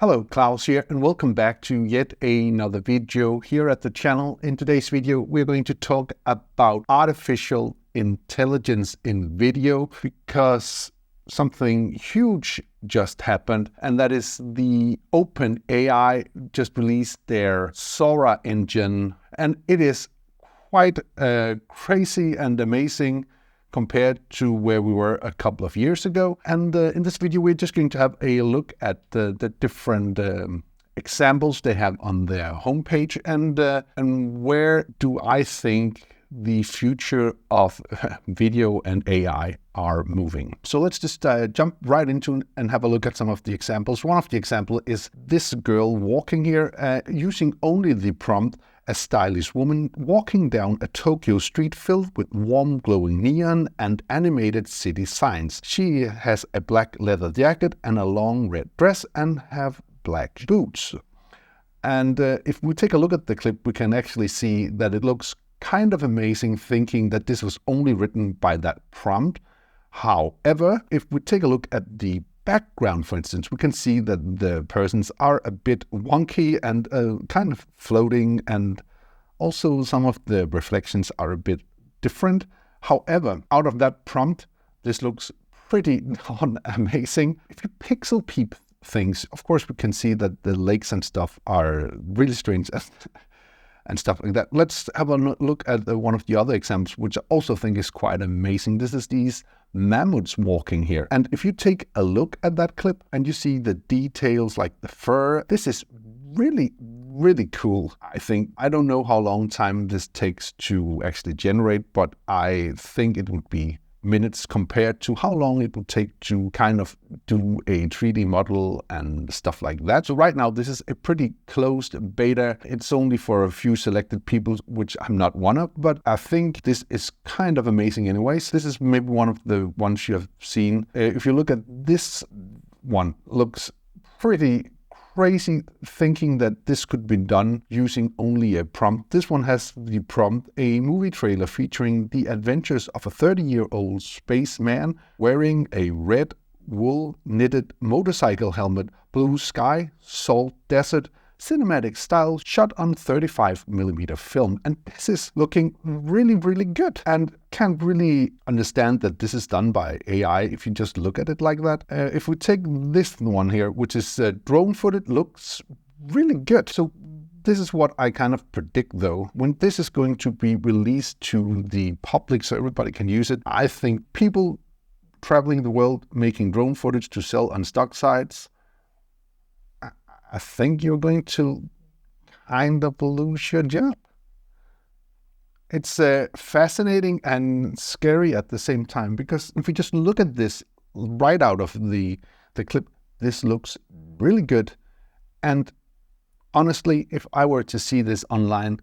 Hello, Klaus here, and welcome back to yet another video here at the channel. In today's video, we're going to talk about artificial intelligence in video because something huge just happened, and that is the OpenAI just released their SORA engine, and it is quite crazy and amazing compared to where we were a couple of years ago. And in this video, we're just going to have a look at the different examples they have on their homepage and where do I think the future of video and AI are moving. So let's just jump right into and have a look at some of the examples. One of the examples is this girl walking here using only the prompt, a stylish woman walking down a Tokyo street filled with warm glowing neon and animated city signs. She has a black leather jacket and a long red dress and have black boots. And if we take a look at the clip, we can actually see that it looks kind of amazing, thinking that this was only written by that prompt. However, if we take a look at the background, for instance, we can see that the persons are a bit wonky and kind of floating, and also some of the reflections are a bit different. However, out of that prompt, this looks pretty amazing. If you pixel peep things, of course, we can see that the lakes and stuff are really strange and stuff like that. Let's have a look at one of the other examples, which I also think is quite amazing. This is these mammoths walking here. And if you take a look at that clip and you see the details like the fur, this is really cool. I think, I don't know how long time this takes to actually generate, but I think it would be minutes compared to how long it would take to kind of do a 3D model and stuff like that. So right now, this is a pretty closed beta. It's only for a few selected people, which I'm not one of, but I think this is kind of amazing anyways. This is maybe one of the ones you have seen. If you look at this one, looks pretty crazy, thinking that this could be done using only a prompt. This one has the prompt, a movie trailer featuring the adventures of a 30-year-old spaceman wearing a red wool knitted motorcycle helmet, blue sky, salt desert, cinematic style, shot on 35mm film. And this is looking really good, and can't really understand that this is done by AI if you just look at it like that. If we take this one here, which is drone footage, looks really good. So this is what I kind of predict, though. When this is going to be released to the public so everybody can use it, I think people traveling the world making drone footage to sell on stock sites, I think you're going to kind of lose your job. It's fascinating and scary at the same time, because if we just look at this right out of the clip, this looks really good. And honestly, if I were to see this online,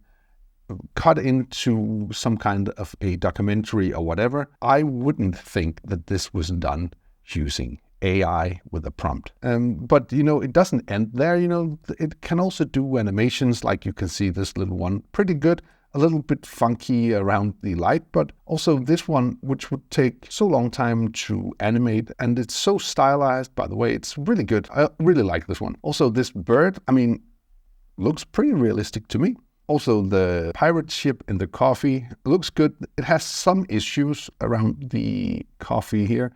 cut into some kind of a documentary or whatever, I wouldn't think that this was done using AI with a prompt. But, it doesn't end there. It can also do animations, like you can see this little one, pretty good, a little bit funky around the light, but also this one, which would take so long time to animate, and it's so stylized, by the way, it's really good. I really like this one. Also, this bird, looks pretty realistic to me. Also, the pirate ship in the coffee looks good. It has some issues around the coffee here,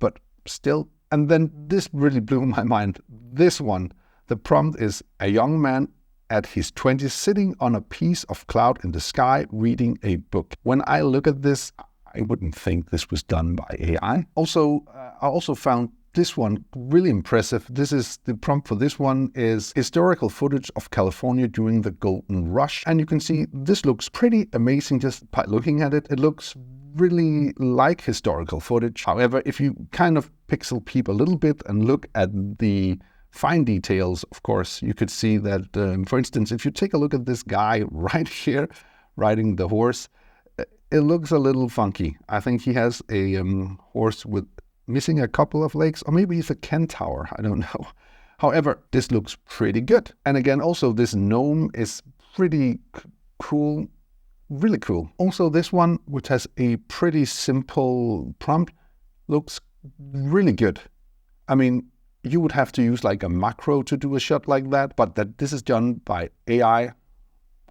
but still. And then this really blew my mind. This one, the prompt is a young man at his 20s sitting on a piece of cloud in the sky reading a book. When I look at this, I wouldn't think this was done by AI. Also, I also found this one really impressive. This is the prompt for this one is historical footage of California during the Golden Rush. And you can see this looks pretty amazing just by looking at it. It looks really like historical footage. However, if you kind of pixel peep a little bit and look at the fine details, of course, you could see that, for instance, if you take a look at this guy right here riding the horse, it looks a little funky. I think he has a horse with missing a couple of legs, or maybe he's a centaur, I don't know. However, this looks pretty good. And again, also this gnome is pretty cool, really cool. Also this one, which has a pretty simple prompt, looks really good. you would have to use like a macro to do a shot like that, but that this is done by AI,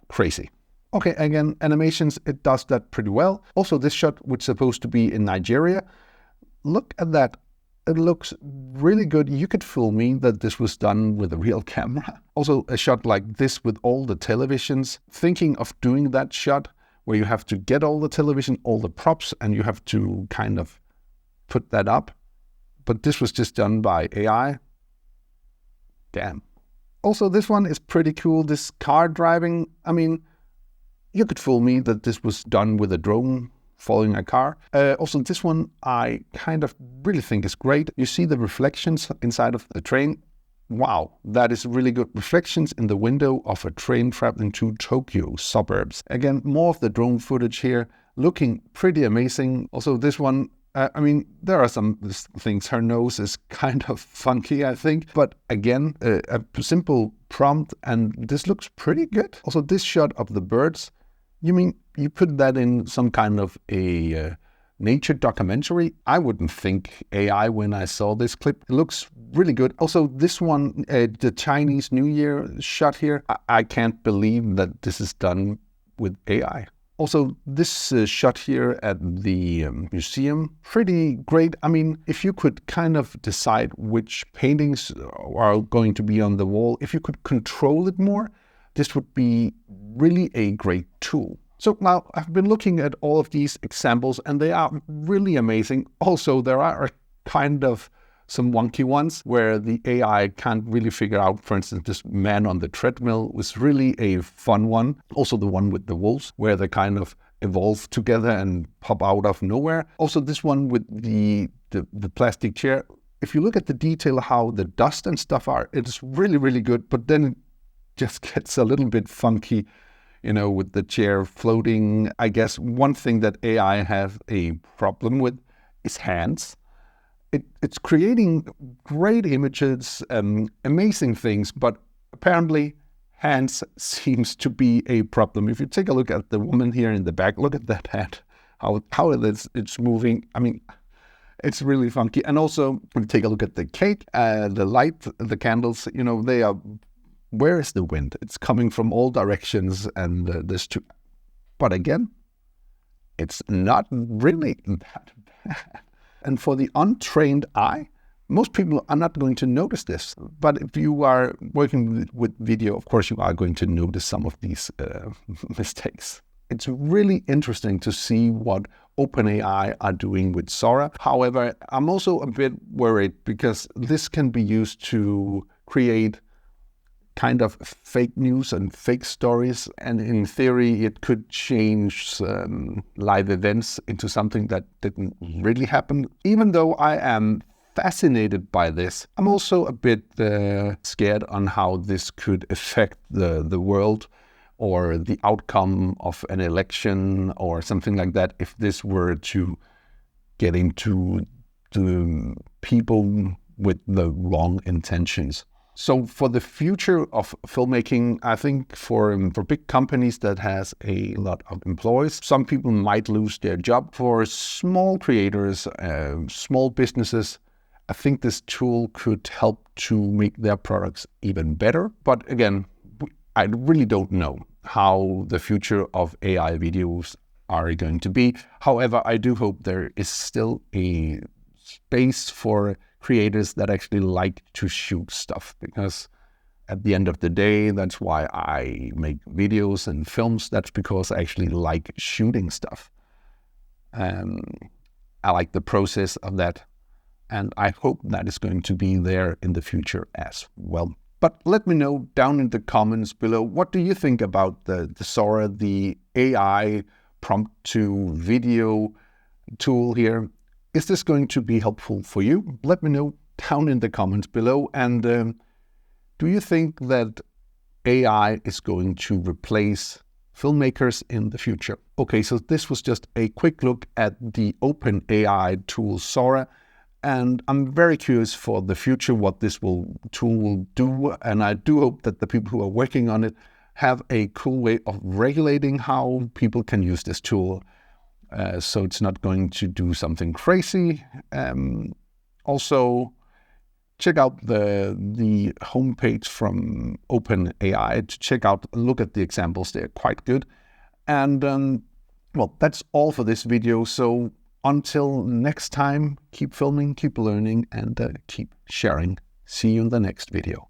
crazy. Okay, again, animations, it does that pretty well. Also, this shot, which is supposed to be in Nigeria, look at that. It looks really good. You could fool me that this was done with a real camera. Also, a shot like this with all the televisions. Thinking of doing that shot where you have to get all the television, all the props, and you have to kind of put that up. But this was just done by AI. Damn. Also, this one is pretty cool. This car driving, I mean, you could fool me that this was done with a drone following a car. Also, this one I kind of really think is great. You see the reflections inside of the train. Wow, that is really good. Reflections in the window of a train traveling to Tokyo suburbs. Again, more of the drone footage here, looking pretty amazing. Also, this one, I mean, there are some things. Her nose is kind of funky, I think. But again, a simple prompt, and this looks pretty good. Also, this shot of the birds, you mean you put that in some kind of a nature documentary? I wouldn't think AI when I saw this clip. It looks really good. Also, this one, the Chinese New Year shot here, I can't believe that this is done with AI. Also, this shot here at the museum, pretty great. I mean, if you could kind of decide which paintings are going to be on the wall, if you could control it more, this would be really a great tool. So now I've been looking at all of these examples and they are really amazing. Also, there are kind of some wonky ones where the AI can't really figure out. For instance, this man on the treadmill was really a fun one. Also the one with the wolves where they kind of evolve together and pop out of nowhere. Also this one with the plastic chair. If you look at the detail, how the dust and stuff are, it's really, really good. But then it just gets a little bit funky, you know, with the chair floating. I guess one thing that AI has a problem with is hands. It's creating great images, amazing things, but apparently hands seems to be a problem. If you take a look at the woman here in the back, look at that hand, how it's moving. I mean, it's really funky. And also, when you take a look at the cake, the light, the candles, you know, they are, where is the wind? It's coming from all directions, and there's two. But again, it's not really that bad. And for the untrained eye, most people are not going to notice this. But if you are working with video, of course, you are going to notice some of these mistakes. It's really interesting to see what OpenAI are doing with Sora. However, I'm also a bit worried because this can be used to create kind of fake news and fake stories, and in theory it could change live events into something that didn't really happen. Even though I am fascinated by this, I'm also a bit scared on how this could affect the world or the outcome of an election or something like that, if this were to get into the people with the wrong intentions. So for the future of filmmaking, I think for big companies that has a lot of employees, some people might lose their job. For small creators, small businesses, I think this tool could help to make their products even better. But again, I really don't know how the future of AI videos are going to be. However, I do hope there is still a space for creators that actually like to shoot stuff, because at the end of the day, that's why I make videos and films. That's because I actually like shooting stuff. I like the process of that, and I hope that is going to be there in the future as well. But let me know down in the comments below, what do you think about the Sora, the AI prompt to video tool here? Is this going to be helpful for you? Let me know down in the comments below. And do you think that AI is going to replace filmmakers in the future? Okay, so this was just a quick look at the OpenAI tool Sora. And I'm very curious for the future what this tool will do. And I do hope that the people who are working on it have a cool way of regulating how people can use this tool. So it's not going to do something crazy. Also, check out the homepage from OpenAI to look at the examples. They're quite good. And well, that's all for this video. So until next time, keep filming, keep learning, and keep sharing. See you in the next video.